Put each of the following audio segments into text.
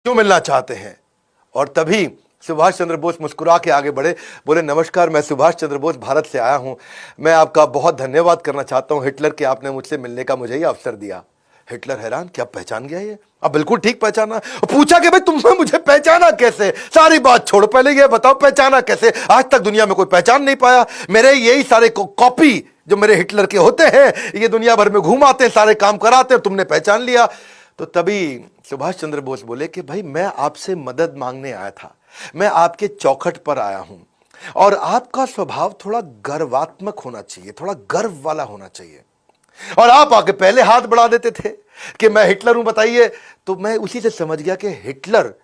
क्यों मिलना चाहते हैं। और तभी सुभाष चंद्र बोस मुस्कुरा के आगे बढ़े, बोले नमस्कार, मैं सुभाष चंद्र बोस भारत से आया हूं। मैं आपका बहुत धन्यवाद करना चाहता हूं हिटलर कि आपने मुझसे मिलने का मुझे ये अवसर दिया। हिटलर हैरान, क्या पहचान गया ये? अब बिल्कुल ठीक पहचाना। पूछा कि भाई तुमने मुझे पहचाना कैसे? सारी बात छोड़, पहले ये बताओ पहचाना कैसे? आज तक दुनिया में कोई पहचान नहीं पाया। मेरे यही सारे कॉपी जो मेरे हिटलर के होते हैं, ये दुनिया भर में घूमाते हैं, सारे काम कराते हैं, तुमने पहचान लिया। तो तभी सुभाष चंद्र बोस बोले कि भाई मैं आपसे मदद मांगने आया था, मैं आपके चौखट पर आया हूं, और आपका स्वभाव थोड़ा गर्वात्मक होना चाहिए, थोड़ा गर्व वाला होना चाहिए। और आप आके पहले हाथ बढ़ा देते थे कि मैं हिटलर हूं, बताइए। तो मैं उसी से समझ गया कि हिटलर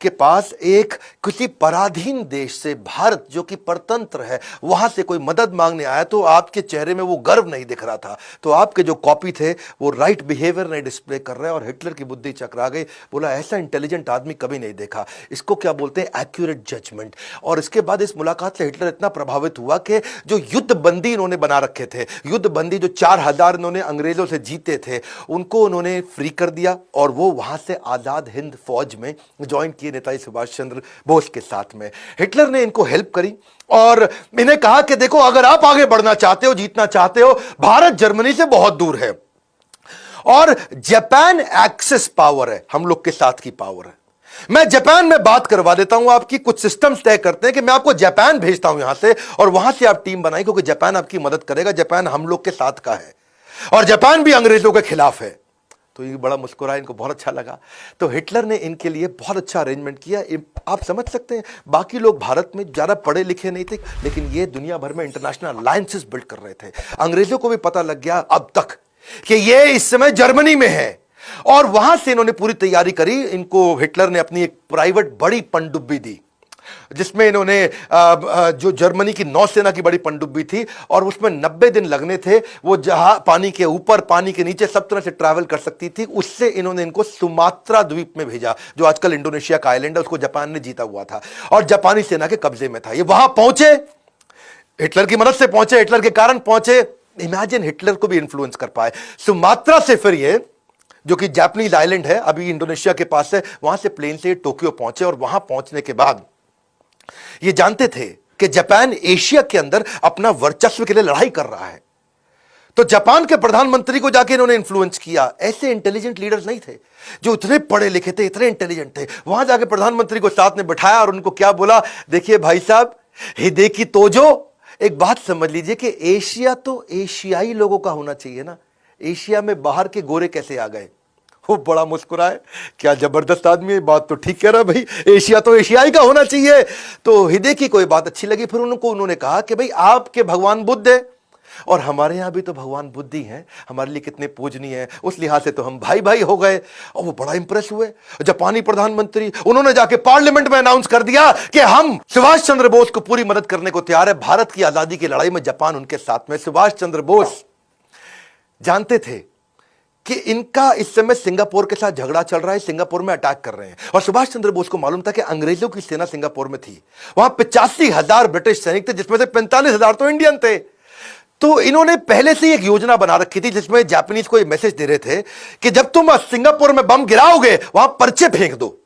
के पास एक किसी पराधीन देश से, भारत जो कि परतंत्र है, वहां से कोई मदद मांगने आया। तो आपके चेहरे में वो गर्व नहीं दिख रहा था, तो आपके जो कॉपी थे वो राइट बिहेवियर नहीं डिस्प्ले कर रहे। और हिटलर की बुद्धि चकरा गई, बोला ऐसा इंटेलिजेंट आदमी कभी नहीं देखा, इसको क्या बोलते हैं एक्यूरेट जजमेंट। और इसके बाद इस मुलाकात से हिटलर इतना प्रभावित हुआ कि जो युद्ध बंदी इन्होंने बना रखे थे, युद्ध बंदी जो 4000 इन्होंने अंग्रेजों से जीते थे, उनको उन्होंने फ्री कर दिया और वो वहां से आजाद हिंद फौज में ज्वाइन किए नेताजी सुभाष चंद्र बोस के साथ में। हिटलर ने इनको हेल्प करी और इन्हें कहा कि देखो अगर आप आगे बढ़ना चाहते हो, जीतना चाहते हो, भारत जर्मनी से बहुत दूर है और जापान एक्सेस पावर है, हम लोग के साथ की पावर है। मैं जापान में बात करवा देता हूं, आपकी कुछ सिस्टम्स तय करते हैं कि मैं आपको जापान भेजता हूं यहां से, और वहां से आप टीम बनाई, क्योंकि जापान आपकी मदद करेगा, जापान हम लोग के साथ का है और जापान भी अंग्रेजों के खिलाफ है। तो ये बड़ा मुस्कुराया, इनको बहुत अच्छा लगा। तो हिटलर ने इनके लिए बहुत अच्छा अरेंजमेंट किया। आप समझ सकते हैं, बाकी लोग भारत में ज़्यादा पढ़े लिखे नहीं थे, लेकिन ये दुनिया भर में इंटरनेशनल अलायंसेस बिल्ड कर रहे थे। अंग्रेजों को भी पता लग गया अब तक कि ये इस समय जर्मनी में है, और वहां से इन्होंने पूरी तैयारी करी। इनको हिटलर ने अपनी एक प्राइवेट बड़ी पनडुब्बी दी, जिसमें इन्होंने जो जर्मनी की नौसेना की बड़ी पनडुब्बी थी, और उसमें 90 दिन लगने थे। वो जहां पानी के ऊपर, पानी के नीचे सब तरह से ट्रैवल कर सकती थी। उससे इन्होंने इनको सुमात्रा द्वीप में भेजा, जो आजकल इंडोनेशिया का आइलैंड है, उसको जापान ने जीता हुआ था और जापानी सेना के कब्जे में था। ये वहां पहुंचे, हिटलर की मदद से पहुंचे, हिटलर के कारण पहुंचे। इमेजिन, हिटलर को भी इंफ्लुएंस कर पाए। सुमात्रा से फिर ये, जो कि जापानीज आइलैंड है, अभी इंडोनेशिया के पास है, वहां से प्लेन से टोक्यो पहुंचे। और वहां पहुंचने के बाद ये जानते थे कि जापान एशिया के अंदर अपना वर्चस्व के लिए लड़ाई कर रहा है। तो जापान के प्रधानमंत्री को जाके इन्होंने इन्फ्लुएंस किया। ऐसे इंटेलिजेंट लीडर्स नहीं थे जो इतने पढ़े लिखे थे, इतने इंटेलिजेंट थे। वहां जाके प्रधानमंत्री को साथ में बिठाया और उनको क्या बोला, देखिए भाई साहब, हिदेकी तोजो, एक बात समझ लीजिए कि एशिया तो एशियाई लोगों का होना चाहिए ना, एशिया में बाहर के गोरे कैसे आ गए? वो बड़ा मुस्कुराए, क्या जबरदस्त आदमी है, बात तो ठीक कह रहा भाई, एशिया तो एशियाई का होना चाहिए। तो हिदेकी को ये बात अच्छी लगी। फिर उन्होंने कहा कि भाई आपके भगवान बुद्ध है और हमारे यहां भी तो भगवान बुद्ध ही हैं, हमारे लिए कितने पूजनीय है, उस लिहाज से तो हम भाई भाई हो गए। और वो बड़ा इंप्रेस हुए जापानी प्रधानमंत्री। उन्होंने जाके पार्लियामेंट में अनाउंस कर दिया कि हम सुभाष चंद्र बोस को पूरी मदद करने को तैयार है। भारत की आजादी की लड़ाई में जापान उनके साथ में। सुभाष चंद्र बोस जानते थे कि इनका इस समय सिंगापुर के साथ झगड़ा चल रहा है, सिंगापुर में अटैक कर रहे हैं। और सुभाष चंद्र बोस को मालूम था कि अंग्रेजों की सेना सिंगापुर में थी, वहां 85,000 ब्रिटिश सैनिक थे, जिसमें से 45,000 तो इंडियन थे। तो इन्होंने पहले से एक योजना बना रखी थी, जिसमें जापानीज को ये मैसेज दे रहे थे कि जब तुम सिंगापुर में बम गिराओगे, वहां पर्चे फेंक दो,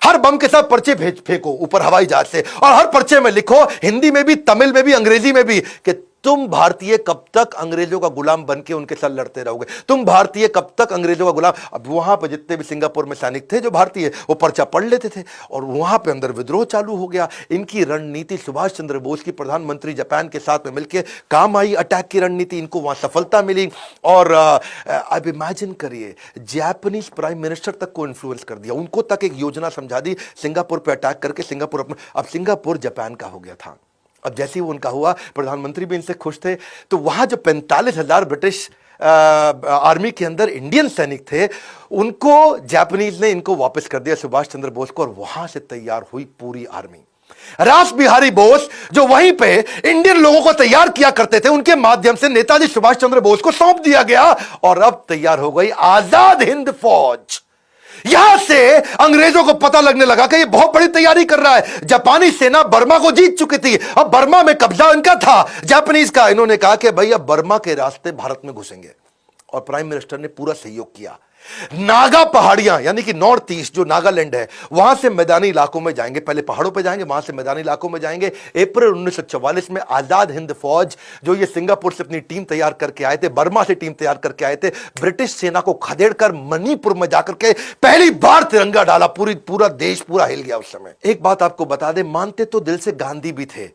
हर बम के साथ पर्चे फेंको ऊपर हवाई जहाज से, और हर पर्चे में लिखो, हिंदी में भी, तमिल में भी, अंग्रेजी में भी, कि तुम भारतीय कब तक अंग्रेजों का गुलाम बन के उनके साथ लड़ते रहोगे, तुम भारतीय कब तक अंग्रेजों का गुलाम। अब वहां पर जितने भी सिंगापुर में सैनिक थे जो भारतीय, वो पर्चा पढ़ लेते थे और वहां पे अंदर विद्रोह चालू हो गया। इनकी रणनीति सुभाष चंद्र बोस की, प्रधानमंत्री जापान के साथ में मिलकर काम आई। अटैक की रणनीति, इनको वहां सफलता मिली। और अब इमेजिन करिए, जापानीज प्राइम मिनिस्टर तक को इन्फ्लुएंस कर दिया, उनको तक एक योजना समझा दी सिंगापुर पर अटैक करके। सिंगापुर अपना, अब सिंगापुर जापान का हो गया था। अब जैसे ही वो उनका हुआ, प्रधानमंत्री भी इनसे खुश थे। तो वहां जो 45,000 ब्रिटिश आर्मी के अंदर इंडियन सैनिक थे, उनको जापानीज ने इनको वापस कर दिया, सुभाष चंद्र बोस को, और वहां से तैयार हुई पूरी आर्मी। रास बिहारी बोस जो वहीं पे इंडियन लोगों को तैयार किया करते थे, उनके माध्यम से नेताजी सुभाष चंद्र बोस को सौंप दिया गया, और अब तैयार हो गई आजाद हिंद फौज। यहां से अंग्रेजों को पता लगने लगा कि ये बहुत बड़ी तैयारी कर रहा है। जापानी सेना बर्मा को जीत चुकी थी, अब बर्मा में कब्जा इनका था, जापानीज का। इन्होंने कहा कि भाई अब बर्मा के रास्ते भारत में घुसेंगे, और प्राइम मिनिस्टर ने पूरा सहयोग किया नागा पहाड़ियां यानी कि नॉर्थ ईस्ट जो नागालैंड है वहां से मैदानी इलाकों में जाएंगे, पहले पहाड़ों पे जाएंगे, वहां से मैदानी इलाकों में जाएंगे। अप्रैल 1944 में आजाद हिंद फौज जो ये सिंगापुर से अपनी टीम तैयार करके आए थे, बर्मा से टीम तैयार करके आए थे, ब्रिटिश सेना को खदेड़कर मणिपुर में जाकर के पहली बार तिरंगा डाला। पूरा देश पूरा हिल गया उस समय। एक बात आपको बता दें, मानते तो दिल से गांधी भी थे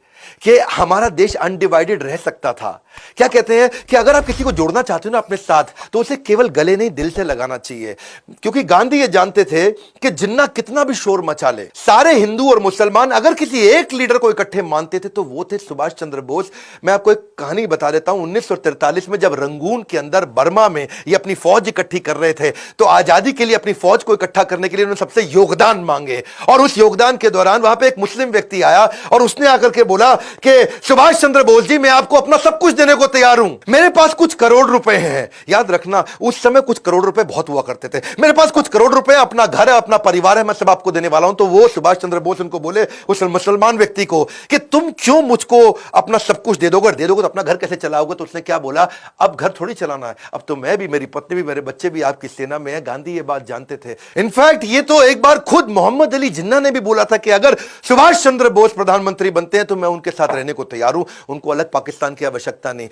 कि हमारा देश अनडिवाइडेड रह सकता था। क्या कहते हैं कि अगर आप किसी को जोड़ना चाहते हो ना अपने साथ, तो उसे केवल गले नहीं दिल से लगाना चाहिए। क्योंकि गांधी ये जानते थे कि जिन्ना कितना भी शोर मचा ले, सारे हिंदू और मुसलमान अगर किसी एक लीडर को इकट्ठे मानते थे तो वो थे सुभाष चंद्र बोस। मैं आपको एक कहानी बता देता हूं। 1943 में जब रंगून के अंदर बर्मा में ये अपनी फौज इकट्ठी कर रहे थे, तो आजादी के लिए अपनी फौज को इकट्ठा करने के लिए उन्होंने सबसे योगदान मांगे। और उस योगदान के दौरान वहां पर एक मुस्लिम व्यक्ति आया और उसने आकर के बोला कि सुभाष चंद्र बोस जी, मैं आपको अपना सब कुछ देने को तैयार हूं, मेरे पास कुछ करोड़ रुपए हैं। याद रखना उस समय कुछ करोड़ रुपए बहुत हुआ करते थे। मेरे पास कुछ करोड़ रुपए, अपना घर है, अपना परिवार है, मैं सब आपको देने वाला हूं। तो वो सुभाष चंद्र बोस उनको बोले, उस मुसलमान व्यक्ति को, कि तुम क्यों मुझको अपना सब कुछ दे दोगे, दे दोगे तो अपना घर कैसे चलाओगे? तो उसने क्या बोला, अब घर थोड़ी चलाना है, अब तो मैं भी, मेरी पत्नी भी, मेरे बच्चे भी आपकी सेना में है। गांधी ये बात जानते थे। इनफैक्ट ये तो एक बार खुद मोहम्मद अली जिन्ना ने भी बोला था कि अगर सुभाष चंद्र बोस प्रधानमंत्री बनते हैं तो मैं उनके साथ रहने को तैयार हूं, उनको अलग पाकिस्तान की आवश्यकता नहीं।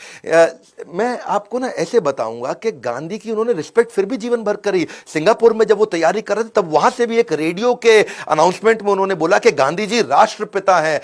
मैं आपको ना ऐसे बताऊंगा कि गांधी की उन्होंने रिस्पेक्ट फिर भी जीवन भर करी। सिंगापुर में जब वो तैयारी कर रहे थे तब वहां से भी एक रेडियो के अनाउंसमेंट में उन्होंने बोला कि गांधी जी राष्ट्रपिता हैं।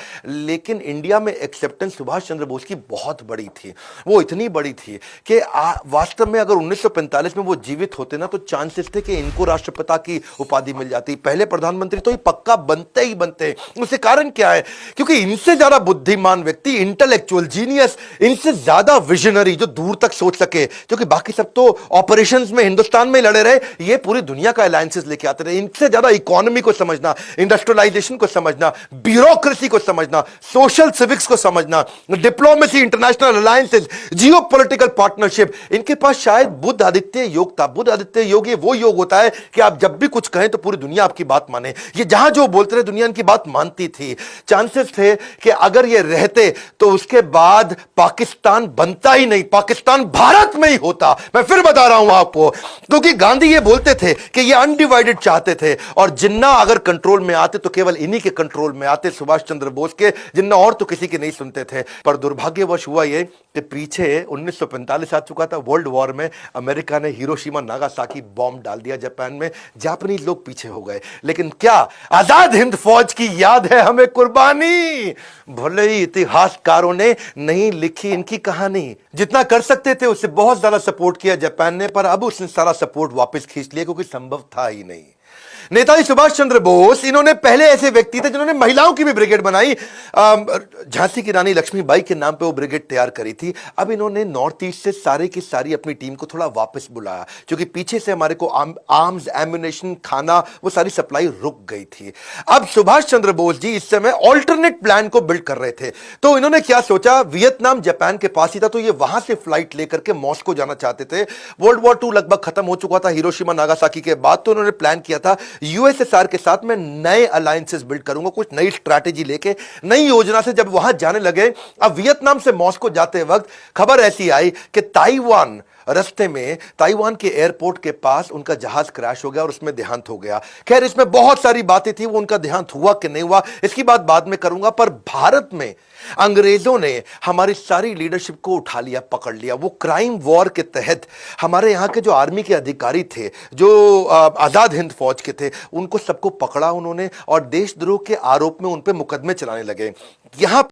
लेकिन इंडिया में एक्सेप्टेंस सुभाष चंद्र बोस की बहुत बड़ी थी। वो इतनी बड़ी थी कि वास्तव में अगर 1945 में वो जीवित होते ना तो चांसेस थे कि इनको राष्ट्रपिता की उपाधि मिल जाती। पहले प्रधानमंत्री तो ये पक्का बनते ही बनते। उसके कारण क्या है, क्योंकि इनसे ज्यादा बुद्धिमान व्यक्ति, इंटेलेक्चुअल जीनियस, इनसे ज्यादा विजनरी जो दूर तक सोच सके, क्योंकि बाकी सब तो ऑपरेशंस में हिंदुस्तान में लड़े रहे, ये पूरी दुनिया का अलायंसेस लेके आते रहे। इनसे ज्यादा इकोनॉमी को समझना, इंडस्ट्रियलाइजेशन को समझना, ब्यूरोक्रेसी को समझना, सोशल सिविक्स को समझना, डिप्लोमेसी, इंटरनेशनल अलायंसेस, जियो पॉलिटिकल पार्टनरशिप, इनके पास शायद बुद्ध आदित्य योग था। बुद्ध आदित्य योग ये वो योग होता है कि आप जब भी कुछ कहें तो पूरी दुनिया आपकी बात माने। ये जहां जो बोलते रहे दुनिया इनकी बात मानती थी। चांसेस थे कि अगर ये रहते तो उसके बाद पाकिस्तान बनता ही नहीं, पाकिस्तान भारत में ही होता। मैं फिर बता रहा हूं आपको, क्योंकि गांधी ये बोलते थे कि ये अनडिवाइडेड चाहते थे और जिन्ना अगर कंट्रोल में आते तो केवल इन्हीं के कंट्रोल में आते, सुभाष चंद्र बोस के। जिन्ना और तो किसी की नहीं सुनते थे। पर दुर्भाग्यवश हुआ ये कि पीछे 1945 आ चुका था, वर्ल्ड वॉर में अमेरिका ने हिरोशिमा नागासाकी बॉम्ब डाल दिया जापान में। जापानीज लोग पीछे हो गए। लेकिन क्या आजाद हिंद फौज की याद है हमें कुर्बानी? भले ही इतिहासकारों ने नहीं लिखी इनकी कहानी, जितना कर सकते थे उससे बहुत ज्यादा सपोर्ट किया जापान ने, पर अब उसने सारा सपोर्ट वापस खींच लिया क्योंकि संभव था ही नहीं। नेताजी सुभाष चंद्र बोस, इन्होंने पहले ऐसे व्यक्ति थे जिन्होंने महिलाओं की भी ब्रिगेड बनाई। झांसी की रानी लक्ष्मीबाई के नाम पे वो ब्रिगेड तैयार करी थी। अब इन्होंने नॉर्थ ईस्ट से सारी की सारी अपनी टीम को थोड़ा वापस बुलाया, क्योंकि पीछे से हमारे को आर्म्स, एम्युनिशन, खाना, वो सारी सप्लाई रुक गई थी। अब सुभाष चंद्र बोस जी इस समय ऑल्टरनेट प्लान को बिल्ड कर रहे थे। तो इन्होंने क्या सोचा, वियतनाम जापान के पास ही था, तो ये वहां से फ्लाइट लेकर के मॉस्को जाना चाहते थे। वर्ल्ड वॉर 2 लगभग खत्म हो चुका था हिरोशिमा नागासाकी के बाद। तो इन्होंने प्लान किया था यूएसएसआर के साथ मैं नए अलायंसेस बिल्ड करूंगा, कुछ नई स्ट्रैटेजी लेके, नई योजना से। जब वहां जाने लगे, अब वियतनाम से मॉस्को जाते वक्त खबर ऐसी आई कि ताइवान रास्ते में, ताइवान के एयरपोर्ट के पास उनका जहाज क्रैश हो गया और उसमें देहांत हो गया। खैर, इसमें बहुत सारी बातें थी, वो उनका देहांत हुआ कि नहीं हुआ इसकी बात बाद में करूंगा। पर भारत में अंग्रेजों ने हमारी सारी लीडरशिप को उठा लिया, पकड़ लिया। वो क्राइम वॉर के तहत हमारे यहाँ के जो आर्मी के अधिकारी थे, जो आजाद हिंद फौज के थे, उनको सबको पकड़ा उन्होंने और देशद्रोह के आरोप में उन पे मुकदमे चलाने लगे। यहां